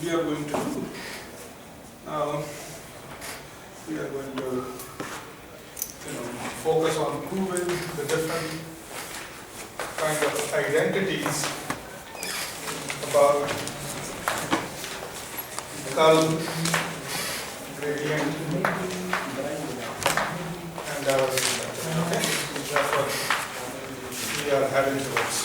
we are going to do. Now, we are going to focus on proving the different kind of identities about curl, gradient, and divergence. Okay? That's what we are heading towards.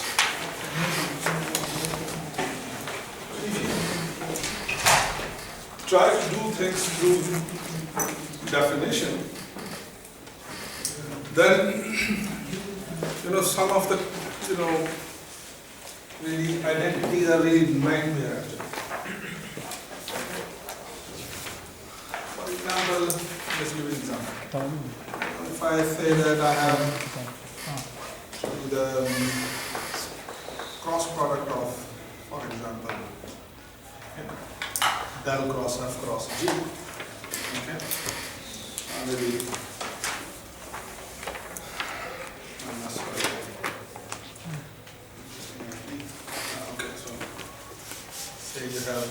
Try to do things through definition, then some of the really identities are really nightmare actually. For example, let's give an example. If I say that I have the cross product of, for example, del cross f cross g, okay? Maybe okay, so say you have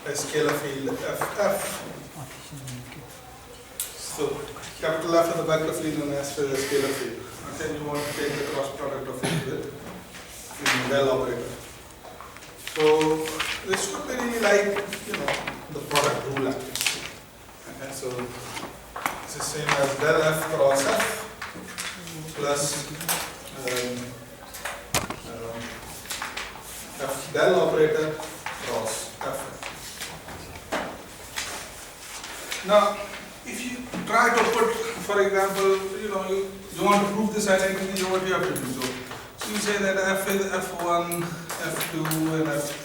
a scalar field ff. So capital F is the vector field and S is the scalar field. Okay, you want to take the cross product of it with del operator. So this could be really like the product rule actually. Okay, so this is same as del f cross f plus f del operator cross f. Now, if you try to put, for example, you want to prove this identity, what you have to do. So you say that f is f1, f2, and f3,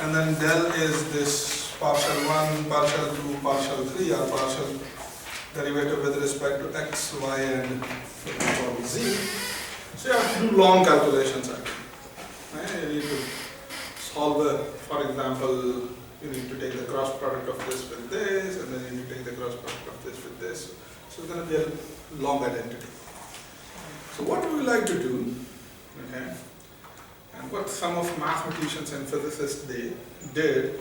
and then del is this partial 1, partial 2, partial 3, or partial derivative with respect to x, y, and z. So you have to do long calculations actually. Right? You need to solve the, for example, you need to take the cross product of this with this, and then you need to take the cross product of this with this. So it's going to be a long identity. So what we like to do, okay, and what some of mathematicians and physicists they did,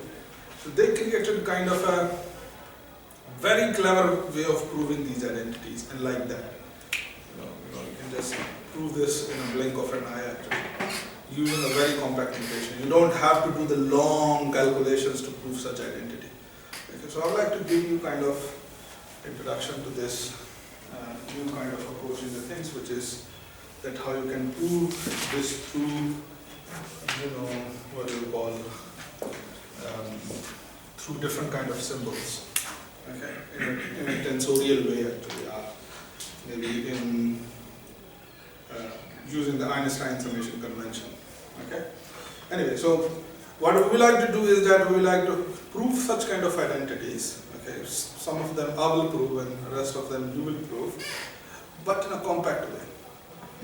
so they created kind of a very clever way of proving these identities, and like that. You can just prove this in a blink of an eye actually, using a very compact notation. You don't have to do the long calculations to prove such identity. Okay, so I would like to give you kind of introduction to this new kind of approach in the things, which is that how you can prove this through, what do you call, through different kind of symbols. Okay, in a tensorial way actually, maybe in using the Einstein summation convention. Okay. Anyway, so what we like to do is that we like to prove such kind of identities. Okay, some of them I will prove and the rest of them you will prove, but in a compact way.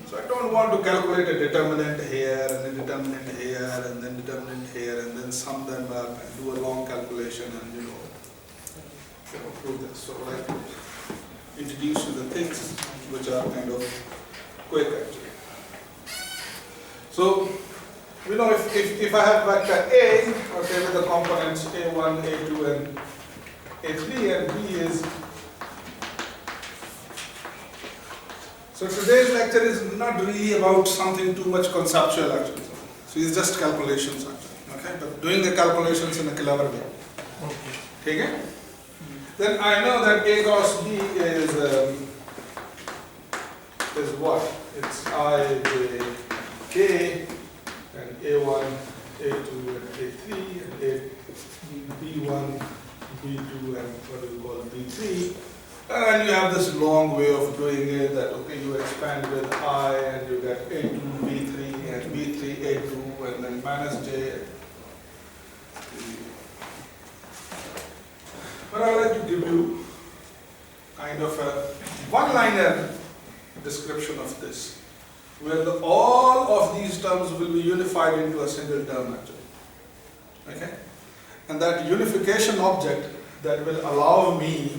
So I don't want to calculate a determinant here and a determinant here and then determinant here and then sum them up and do a long calculation and prove this. So I like to introduce you the things which are kind of quick actually. So if I have vector A, okay, with the components A1, A2, and A3, and B is. So today's lecture is not really about something too much conceptual actually. So it's just calculations actually. Okay, but doing the calculations in a clever way. Okay. Then I know that A cross B is what? It's I, J, K, and A1, A2, and A3, and B1, B2, and what do you call B3. And you have this long way of doing it that, okay, you expand with I, and you get A2, B3, and B3, A2, and then minus J. But I would like to give you kind of a one-liner description of this, where all of these terms will be unified into a single term actually. Okay? And that unification object that will allow me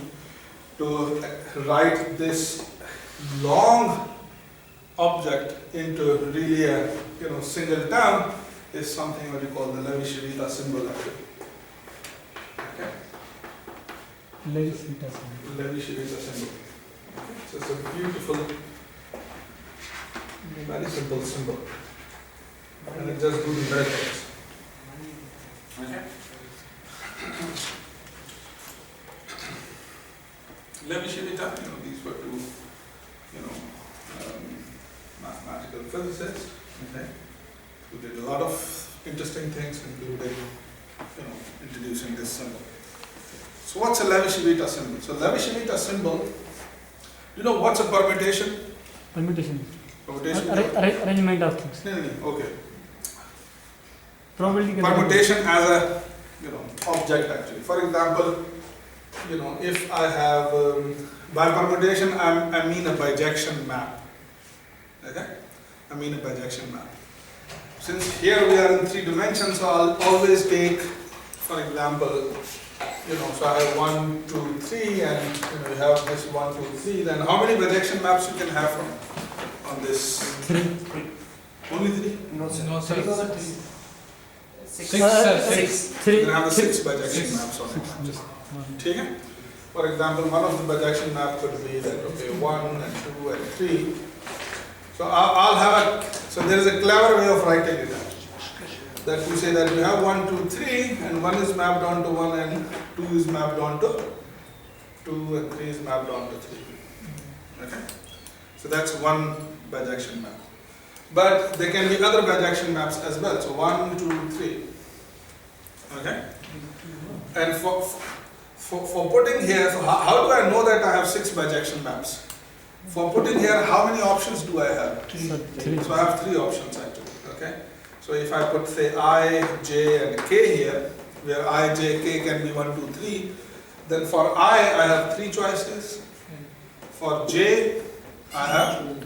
to write this long object into really a single term is something what you call the Levi-Civita symbol actually. Okay? Levi-Civita symbol. Levi-Civita symbol. Okay? So it's a beautiful, very simple symbol. And it just do the miracles. Okay? Levi-Civita, these were two, mathematical physicists, okay, who did a lot of interesting things, including, introducing this symbol. So what's a Levi-Civita symbol? So Levi-Civita symbol, what's a permutation? Permutation. Permutation? Arrangement of things. No, okay. Probability. Permutation as a, object actually. For example, if I have, by permutation I mean a bijection map. Okay? I mean a bijection map. Since here we are in 3 dimensions, so I'll always take, for example, so I have 1, 2, 3, and you have this 1, 2, 3. Then how many bijection maps you can have on this? 3. Only 3? No, sir. No, sir. 6. 6. You can have 6 bijection maps on it. Okay? For example, one of the bijection map could be that, okay, 1 and 2 and 3. So I'll have so there is a clever way of writing it out. That you say that you have 1, 2, 3, and 1 is mapped onto 1, and 2 is mapped onto 2, and 3 is mapped onto 3. Okay? So that's one bijection map. But there can be other bijection maps as well. So 1, 2, 3. Okay? And for putting here, so how do I know that I have 6 bijection maps? For putting here, how many options do I have? 3. So I have 3 options actually. Okay? So if I put say I, J and K here, where I, J, K can be 1, 2, 3, then for I have 3 choices. For J, I have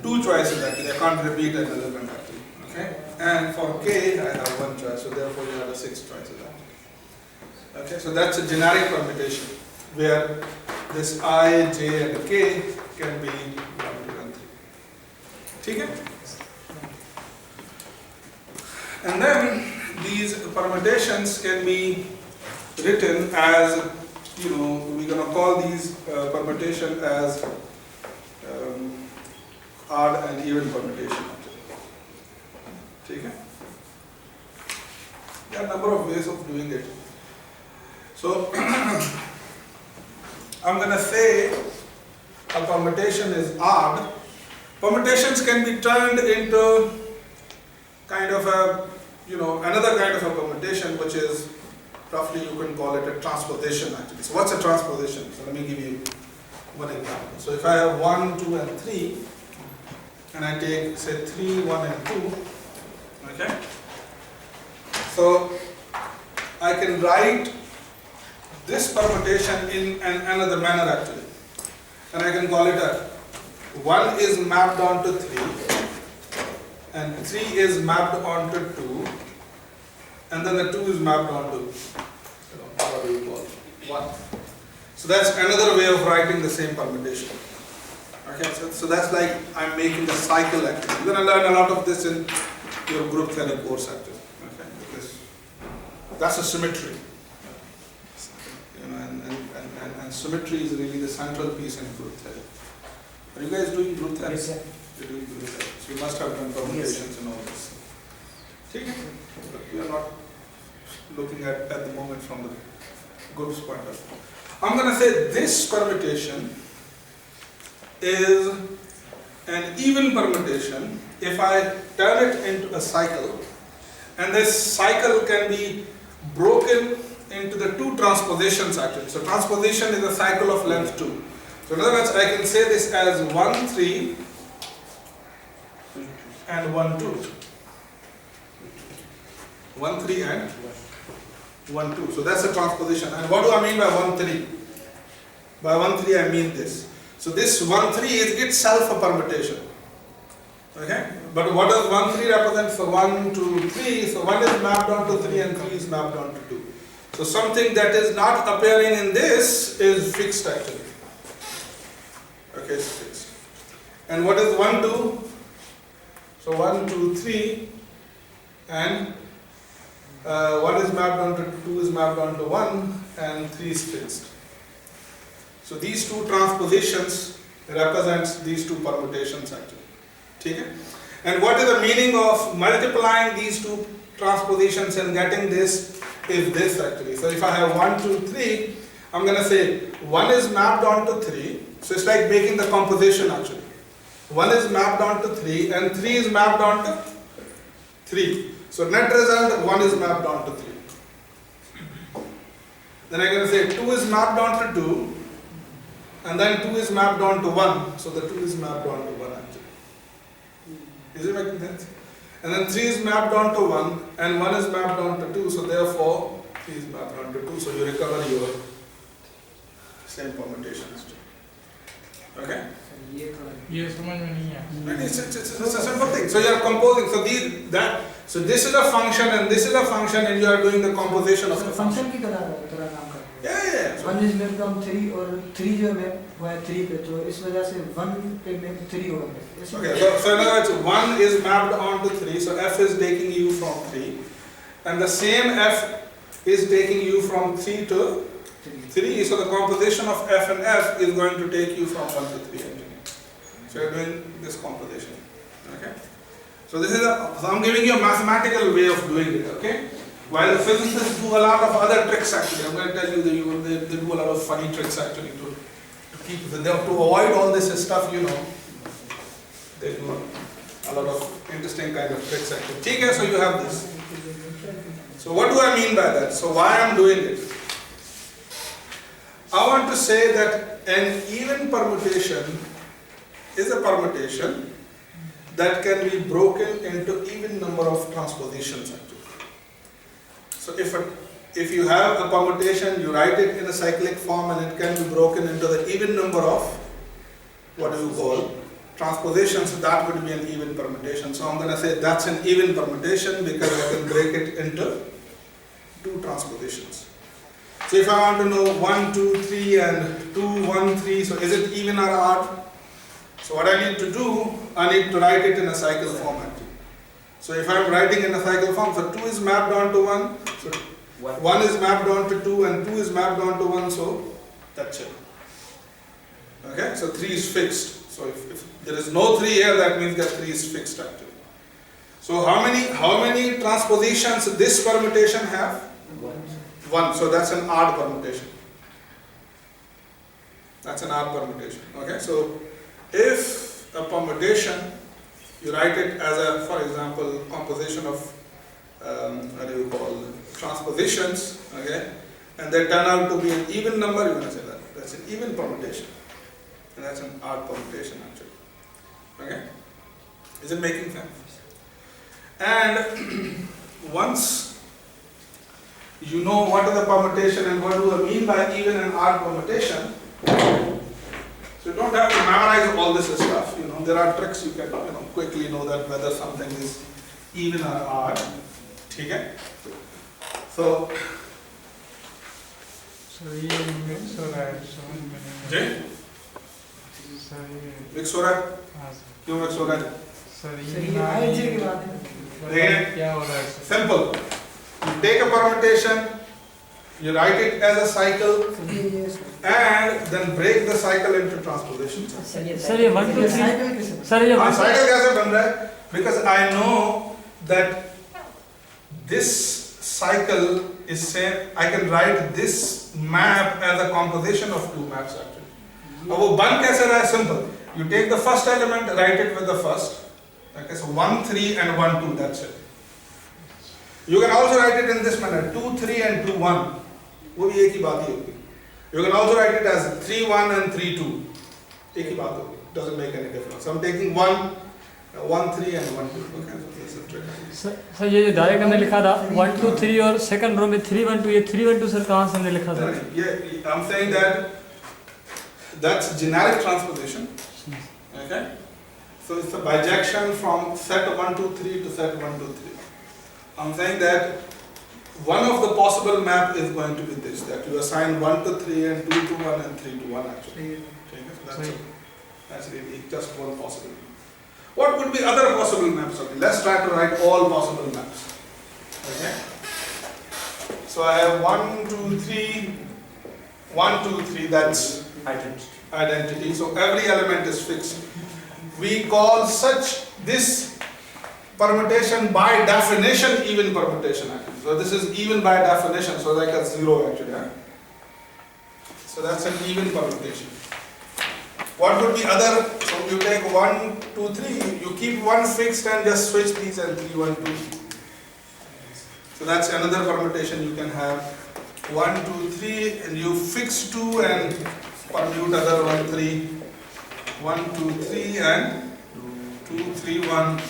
2 choices actually. I can't repeat an element actually. Okay? And for K, I have 1 choice. So therefore you have the 6 choices actually. Okay? So that's a generic permutation where this I, J and K can be 1, 2 and 3. Okay? And then these permutations can be written as, we're going to call these permutation as odd and even permutation. Okay? There are a number of ways of doing it. So I'm going to say a permutation is odd. Permutations can be turned into kind of a, another kind of a permutation, which is roughly you can call it a transposition actually. So what's a transposition? So let me give you one example. So if I have 1, 2 and 3, and I take say 3, 1 and 2, okay? So I can write this permutation in another manner actually. And I can call it a 1 is mapped onto 3, and 3 is mapped onto 2, and then the 2 is mapped onto, what do you call it? 1. So that's another way of writing the same permutation. Okay, so that's like I'm making a cycle actually. You're going to learn a lot of this in your group theory course actually. Okay, because that's a symmetry. And symmetry is really the central piece in group theory. Are you guys doing group theory? Yes, sir. You're doing group theory. So you must have done permutations and all this. Okay? But we are not looking at the moment from the group's point of view. I'm going to say this permutation is an even permutation if I turn it into a cycle, and this cycle can be broken into the 2 transpositions actually. So transposition is a cycle of length 2. So in other words, I can say this as 1, 3 and 1, 2. 1, 3 and 1, 2. So that's a transposition. And what do I mean by 1, 3? By 1, 3 I mean this. So this 1, 3 is itself a permutation. Okay? But what does 1, 3 represent? So 1, 2, 3. So 1 is mapped onto 3 and 3 is mapped onto 2. So something that is not appearing in this is fixed actually. Okay, it's fixed. And what is 1, 2? So 1, 2, 3 and 1 is mapped onto 2 is mapped onto 1 and 3 is fixed. So these two transpositions represents these two permutations actually. Okay? And what is the meaning of multiplying these two transpositions and getting this is this actually. So if I have 1, 2, 3, I'm going to say 1 is mapped onto 3. So it's like making the composition actually. 1 is mapped onto 3 and 3 is mapped onto 3. So net result 1 is mapped onto 3. Then I'm going to say 2 is mapped onto 2 and then 2 is mapped onto 1. So the 2 is mapped onto 1 actually. Is it making sense? And then 3 is mapped onto 1 and 1 is mapped onto 2. So therefore 3 is mapped onto 2. So you recover your same permutations. Okay? ये समझ में नहीं आया. It's a simple thing. So you are composing. So this is a function and this is a function and you are doing the composition of the function. Function की तरह काम करते हैं. Yeah. So 1 is mapped on 3 और 3 जो है map हुआ है 3 पे, तो इस वजह से 1 पे मैप 3 होगा. okay. So in other words, 1 is mapped onto 3. So f is taking you from 3, and the same f is taking you from 3 to 3. So the composition of f and f is going to take you from 1 to 3. So you are doing this composition. Okay. So this is so I'm giving you a mathematical way of doing it. Okay. While the physicists do a lot of other tricks actually, I'm going to tell you that they do a lot of funny tricks actually to keep to avoid all this stuff. You know, they do a lot of interesting kind of tricks actually. Okay. So you have this. So what do I mean by that? So why I'm doing it? I want to say that an even permutation is a permutation that can be broken into even number of transpositions actually. So if you have a permutation, you write it in a cyclic form and it can be broken into the even number of what do you call transpositions, so that would be an even permutation. So I'm going to say that's an even permutation because I can break it into 2 transpositions. So if I want to know 1, 2, 3 and 2, 1, 3, so is it even or odd? So what I need to do, I need to write it in a cycle format. So if I am writing in a cycle form, so 2 is mapped onto 1, so 1 is mapped onto 2 and 2 is mapped onto 1, so that's it. Okay, so 3 is fixed. So if there is no 3 here, that means that 3 is fixed actually. So how many transpositions this permutation have? 1. So that's an odd permutation. That's an odd permutation. Okay, so if a permutation, you write it as a, for example, composition of what do you call transpositions, okay, and they turn out to be an even number, you're going to say that that's an even permutation, and that's an odd permutation actually. Okay, is it making sense? And once you know what is the permutation and what do I mean by even and odd permutation, so you don't have to memorize all this stuff. You know, there are tricks you can quickly know that whether something is even or odd. Okay? So ये mix हो रहा है समझ में नहीं. जी sir ये mix हो रहा है. हाँ सर. क्यों मिक्स हो रहा है? सर सर ये ये आईजे की बात है. क्या हो रहा है sir? Simple. You take a permutation, you write it as a cycle, and then break the cycle into transpositions. Sir ये 1 2 3 सर ये cycle कैसे बन रहा है? Because I know that this cycle is same. I can write this map as a composition of 2 maps actually. अब वो बन कैसे रहा है? Simple. You take the first element, write it with the first. Okay, so 1 3 and 1 2. That's it. You can also write it in this manner: 2 3 and 2 1. वो भी एक ही बात ही होगी. You can also write it as 3 1 and 3 2. एक ही बात होगी. Doesn't make any difference. I'm taking 1 3 and 1 2. Okay, so this is a trick. Sir ये जो डायरेक्ट हमने लिखा था 1 2 3 और सेकंड रो में 3 1 2, ये 3 1 2 सर कहाँ से हमने लिखा था? Yeah, I'm saying that that's generic transposition. Okay, so it's a bijection from set 1 2 3 to set 1 2 3. I'm saying that one of the possible map is going to be this, that you assign 1 to 3 and 2 to 1 and 3 to 1 actually. Okay, so that's really just one possibility. What would be other possible maps? Okay, let's try to write all possible maps. Okay, So I have 1, 2, 3, 1, 2, 3, that's identity. So every element is fixed. We call this permutation by definition even permutation actually. So this is even by definition, so like a 0 actually. Huh? So that's an even permutation. What would be other? So you take 1, 2, 3, you keep one fixed and just switch these and 3, 1, 2. So that's another permutation you can have. 1, 2, 3 and you fix 2 and permute other 1, 3. 1, 2, 3 and 2, 3, 1.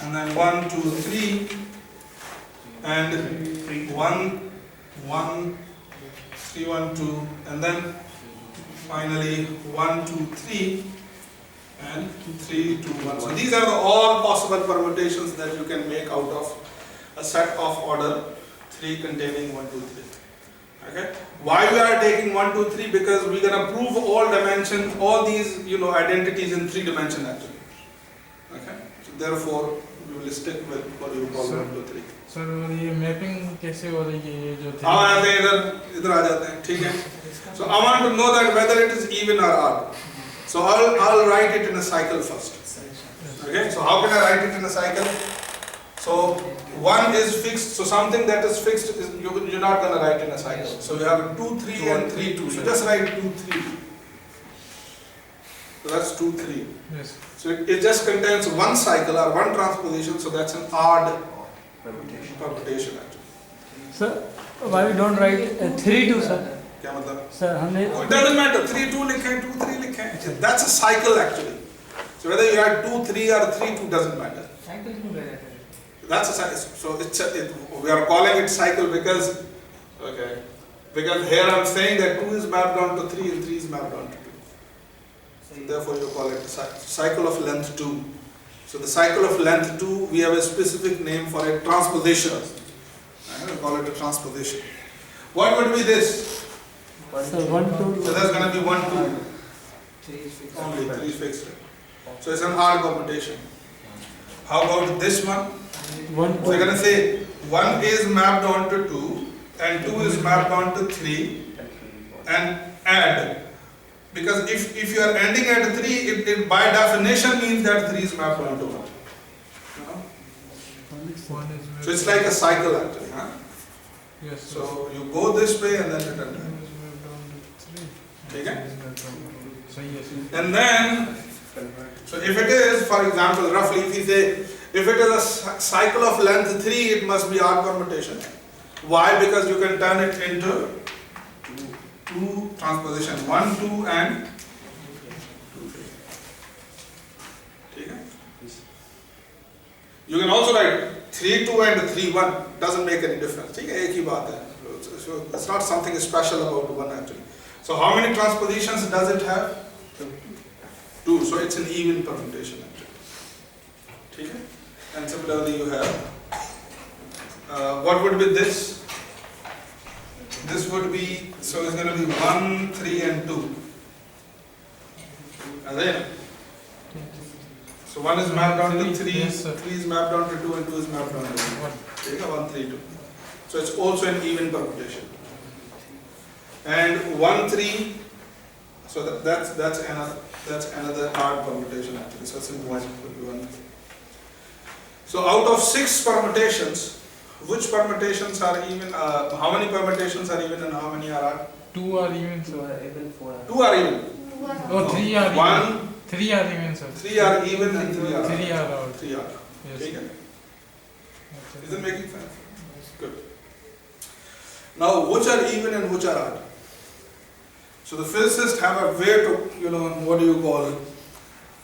And then 1, 2, 3 and 1, 1, 3, 1, 2 and then finally 1, 2, 3 and 3, 2, 1. So these are all possible permutations that you can make out of a set of order 3 containing 1, 2, 3. Okay? Why we are taking 1, 2, 3? Because we're going to prove all dimensions, all these identities in 3 dimensions actually. Okay? So therefore we will stick with what you call 1, 2, 3. Sir और ये mapping कैसे हो रही है ये जो हम आते हैं इधर आ जाते हैं ठीक है. So I want to know that whether it is even or odd. So I'll write it in a cycle first. Okay? So how can I write it in a cycle? So 1 is fixed. So something that is fixed is you're not going to write in a cycle. So you have 2, 3 and 3, 2. So just write 2, 3. So that's 2, 3. Yes. So it just contains one cycle or one transposition. So that's an odd permutation actually. Sir, why we don't write 3 2 sir? क्या मतलब? Sir, हमने It doesn't matter. 3, 2 लिखें, 2, 3 लिखें. That's a cycle actually. So whether you write 2, 3 or 3, 2 doesn't matter. That's a cycle. So we are calling it cycle because here I'm saying that 2 is mapped onto 3 and 3 is mapped onto 2. Therefore you call it a cycle of length 2. So the cycle of length 2, we have a specific name for it, transposition. We call it a transposition. What would be this? sir 1 2. So there's going to be 1, 2. 3 is fixed. Only 3 is fixed. So it's an odd computation. How about this one? 1 So you're going to say 1 is mapped onto 2 and 2 is mapped onto 3 and add. Because if you are ending at 3, it by definition means that 3 is mapped onto 1. So it's like a cycle actually. Huh? Yes. So you go this way and then return back. Okay? So yes. And then, so if it is, for example, roughly if you say, if it is a cycle of length 3, it must be odd permutation. Why? Because you can turn it into 2 transposition, 1, 2 and 2, 3. Okay? You can also write 3, 2 and 3, 1. Doesn't make any difference. Okay? एक ही बात है. So it's not something special about 1 actually. So how many transpositions does it have? 2. So it's an even permutation actually. Okay? And similarly you have, what would be this? This would be, so it's going to be 1, 3 and 2. Are they? So 1 is mapped onto 3, Yes, sir. 3 is mapped onto 2 and 2 is mapped onto 1. Okay, 1, 3, 2. So it's also an even permutation. And 1, 3, so that's another odd permutation actually. So simple would be 1, 3. So out of 6 permutations, which permutations are even, how many permutations are even and how many are odd? 2 are even, sir. 2 are even. Oh, 3 are even. 1, 3 are even, sir. 3 are even and 3 are odd. 3 are odd. 3 are odd. Yes. Okay. Is it making sense? Good. Now, which are even and which are odd? So the physicists have a way to, what do you call,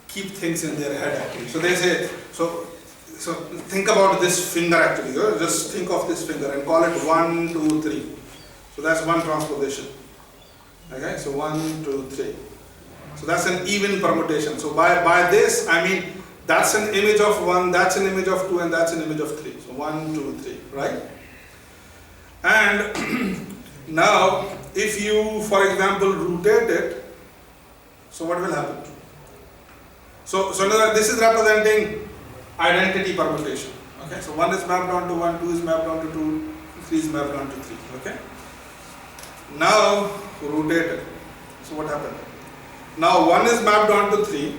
keep things in their head actually. So they say, so think about this finger actually. Just think of this finger and call it 1, 2, 3. So that's one transposition. Okay, so 1, 2, 3. So that's an even permutation. So by this I mean that's an image of 1, that's an image of 2, and that's an image of 3. So 1, 2, 3, right? And now if you, for example, rotate it, so what will happen? So this is representing identity permutation. Okay, so 1 is mapped onto 1, 2 is mapped onto 2, 3 is mapped onto 3. Okay. Now rotate it. So what happened? Now 1 is mapped onto 3.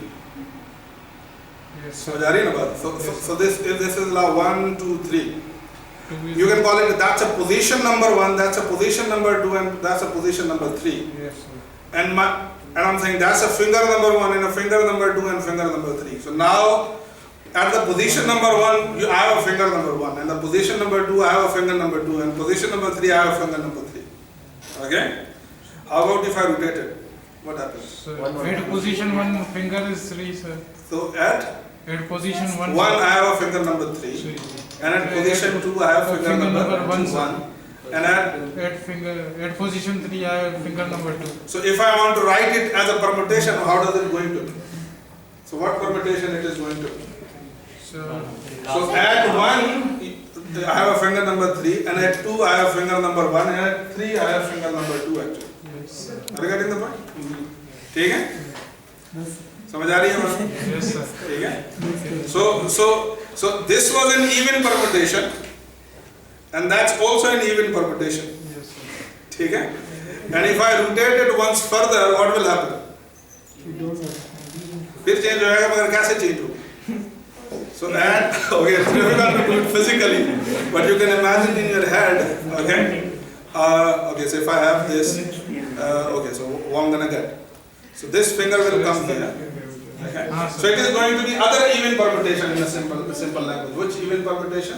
Yes, So sir. so this if this is now 1, 2, 3. You can call it that's a position number 1, that's a position number 2, and that's a position number 3. Yes, sir. And I'm saying that's a finger number 1 and a finger number 2 and finger number 3. So now at the position number 1, I have a finger number 1, and the position number 2, I have a finger number 2, and position number 3, I have a finger number 3. Okay? How about if I rotate it? What happens? So at position 1 finger is 3, sir. So at Position 1. 1, I have a finger number 3, and at position 2, I have finger number 1. And at position 3, I have finger number 2. So if I want to write it as a permutation, how does it going to be? So what permutation it is going to be? So at 1, I have a finger number 3, and at 2, I have finger number 1, and at 3, I have finger number 2 actually. yes, Are you getting the point? ठीक है? समझ आ रही है बात? yes, sir. ठीक है? So this was an even permutation, and that's also an even permutation. Yes, sir. ठीक है? And if I rotate it once further, what will happen? फिर change हो जाएगा, मगर कैसे change होगा? So that, okay, it's difficult to do it physically, but you can imagine in your head, okay? Okay, so if I have this, okay, so what I'm gonna get? So this finger will come here, okay? So it is going to be other even permutation in a simple language. Which even permutation?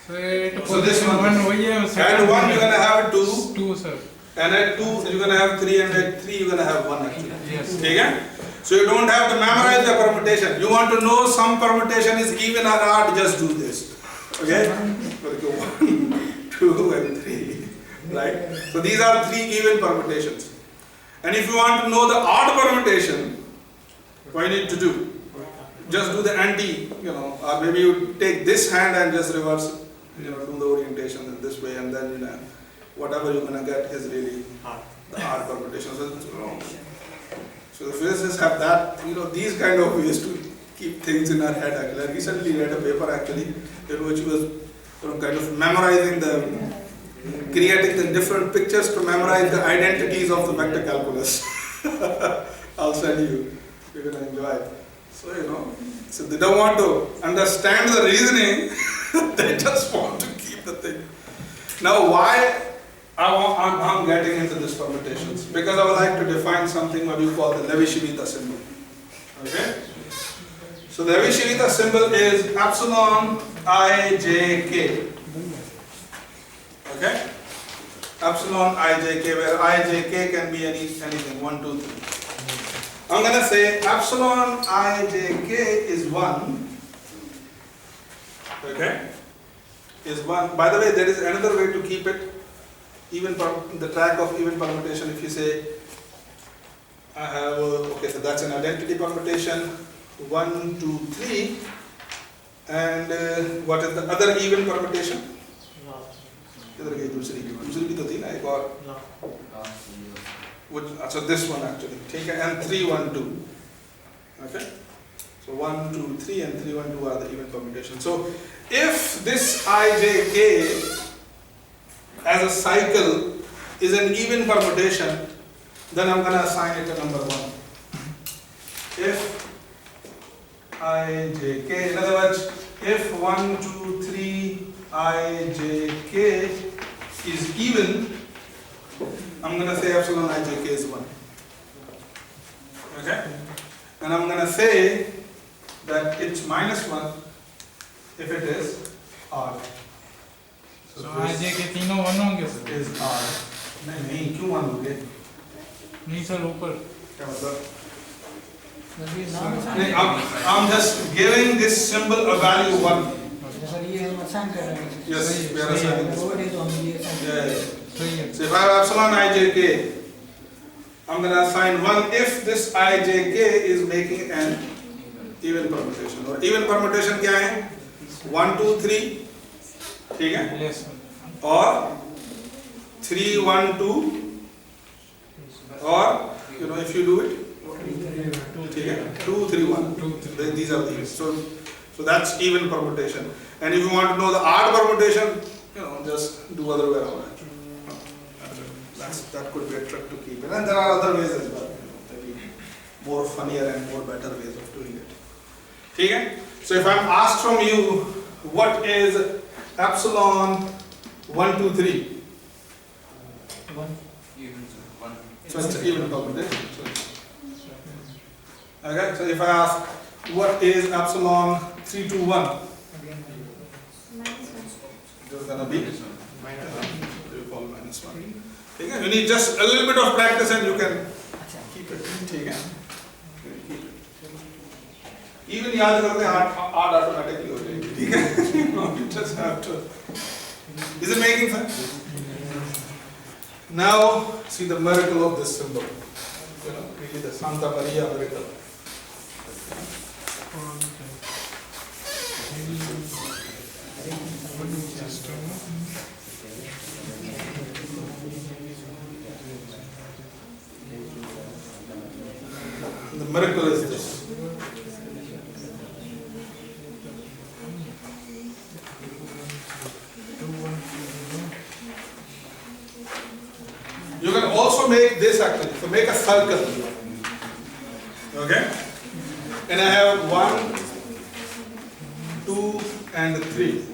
So this one. one At 1 you're gonna have 2, 2, sir. and at 2 you're gonna have 3, and at 3 you're gonna have 1 actually. Yes. Okay? So you don't have to memorize the permutation. You want to know some permutation is even or odd, just do this. Okay? 1, 2, and 3. Right? So these are 3 even permutations. And if you want to know the odd permutation, what you need to do? Just do the anti, or maybe you take this hand and just reverse, do the orientation in this way, and then, whatever you're going to get is really the odd permutation. So the physicists have that, these kind of ways to keep things in our head. Actually, I recently read a paper actually, in which was kind of memorizing creating the different pictures to memorize the identities of the vector calculus. I'll send you. You're going to enjoy it. So, so they don't want to understand the reasoning, they just want to keep the thing. Now, why I'm getting into this permutations? Because I would like to define something what you call the Levi-Civita symbol. Okay? So the Levi-Civita symbol is epsilon ijk. Okay? Epsilon ijk, where ijk can be anything, 1, 2, 3. I'm going to say epsilon ijk is 1. Okay? Is 1. By the way, there is another way to keep it even the track of even permutation. If you say I have okay, so that's an identity permutation 1, 2, 3, and what is the other even permutation? इधर गई दूसरी भी तो थी ना एक और अच्छा this one actually ठीक है, and 3, 1, 2. Okay, so 1, 2, 3 and 3, 1, 2 are the even permutations. So if this ijk as a cycle is an even permutation, then I'm going to assign it a number 1. If ijk, in other words, if 1, 2, 3 ijk is even, I'm going to say epsilon ijk is 1. Okay? And I'm going to say that it's minus 1 if it is odd. So ij के तीनों 1 होंगे sir? Is odd. नहीं क्यों 1 होंगे? नहीं sir ऊपर क्या मतलब? I'm just giving this symbol a value 1. Yes, we are assigning this. Yeah. So if I have epsilon ijk, I'm going to assign 1 if this ijk is making an even permutation. और even permutation क्या है? 1, 2, 3, ठीक है? Yes, sir. और 3, 1, 2, or if you do it, ठीक है? 2, 3, 1. These are these. So that's even permutation. And if you want to know the odd permutation, just do other way around it. That could be a trick to keep it. And there are other ways as well, maybe more funnier and more better ways of doing it. Okay? So if I'm asked from you, what is epsilon 1, 2, 3? 1. So it's an even permutation. Okay, so if I ask, what is epsilon 3, 2, 1? It's going to be minus 1. Okay? You need just a little bit of practice and you can keep it. Okay? Even याद करते हैं hard automatically हो जाएगी. ठीक है? You just have to. Is it making sense? Now see the miracle of this symbol. Really the Santa Maria miracle. The miracle is this. You can also make this actually, so make a circle. Okay? And I have 1, 2, and 3.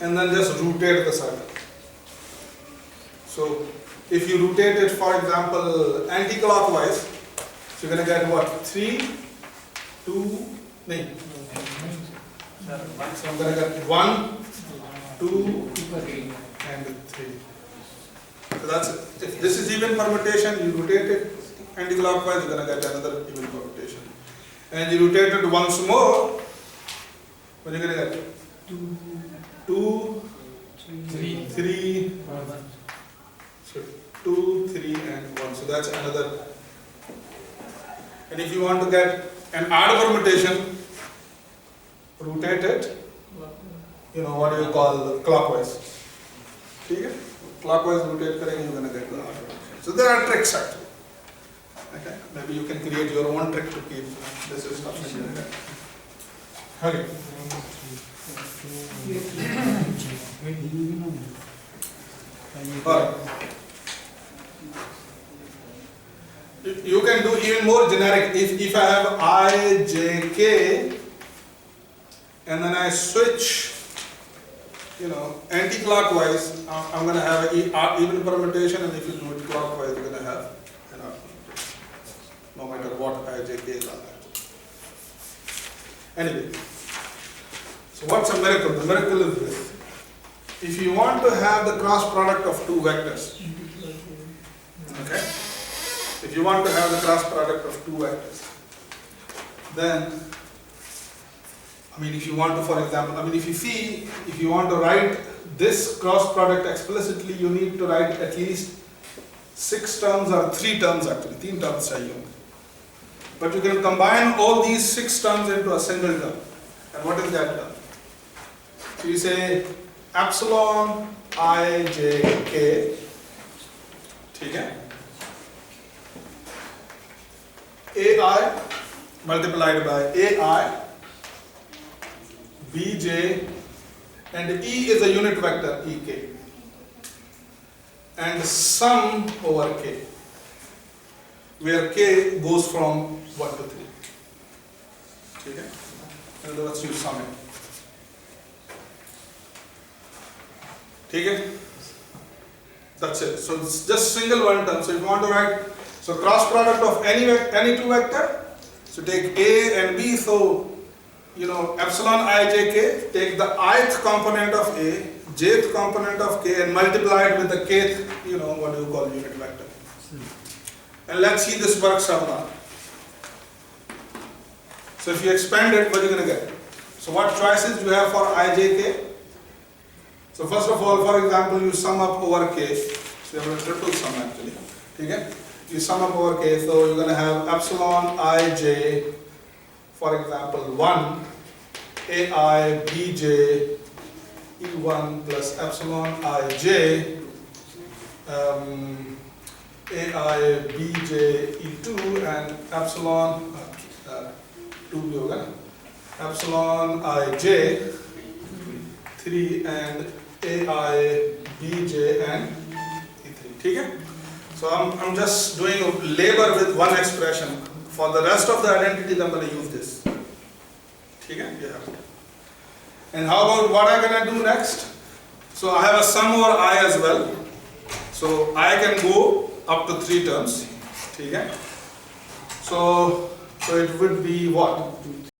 And then just rotate the circle. So if you rotate it, for example, anti-clockwise, so you're going to get what? 3, 2, no. So I'm going to get 1, 2, and 3. So that's it. If this is even permutation, you rotate it anti-clockwise, you're going to get another even permutation. And you rotate it once more, what are you going to get? 2, 3, so 2, 3, and 1. So that's another. And if you want to get an odd permutation, rotate it. What do you call clockwise? Okay? Clockwise rotate करेंगे, you're going to get the odd permutation. So there are tricks actually. Okay? Maybe you can create your own trick to keep this stuff in your head. Okay. Alright. You can do even more generic. If I have I, J, K, and then I switch, anti-clockwise, I'm going to have an even permutation, and if you do it clockwise, you're going to have an odd permutation, no matter what I, J, K is on that. Anyway, so what's a miracle? The miracle is this. If you want to have the cross product of two vectors, okay? If you want to have the cross product of two vectors, then, if you want to, for example, if you want to write this cross product explicitly, you need to write at least 6 terms or 3 terms actually, 3 terms चाहिए. But you can combine all these 6 terms into a single term. And what is that term? So you say epsilon I, J, K, okay? AI multiplied by AI, Bj, and E is a unit vector, Ek, and sum over K, where K goes from 1 to 3. Okay? In other words, you sum it. Okay? That's it. So it's just single one term. So if you want to write, so cross product of any two vector, so take A and B, so epsilon I, J, K, take the ith component of A, jth component of K, and multiply it with the kth, what do you call unit vector. And let's see this works or not. So if you expand it, what are you going to get? So what choices do you have for I, J, K? So first of all, for example, you sum up over K. So you have a triple sum actually. Okay? You sum up over K, so you're going to have epsilon ij, for example, 1, ai bj e1 plus epsilon ij, ai bj e2, and epsilon 2 भी होगा ना, epsilon ij 3 and ai bj and e3. ठीक है? So I'm just doing a labor with one expression. For the rest of the identities, I'm going to use this. ठीक है? Yeah. And how about what I'm going to do next? So I have a sum over I as well. So I can go up to 3 terms. ठीक है? So it would be what?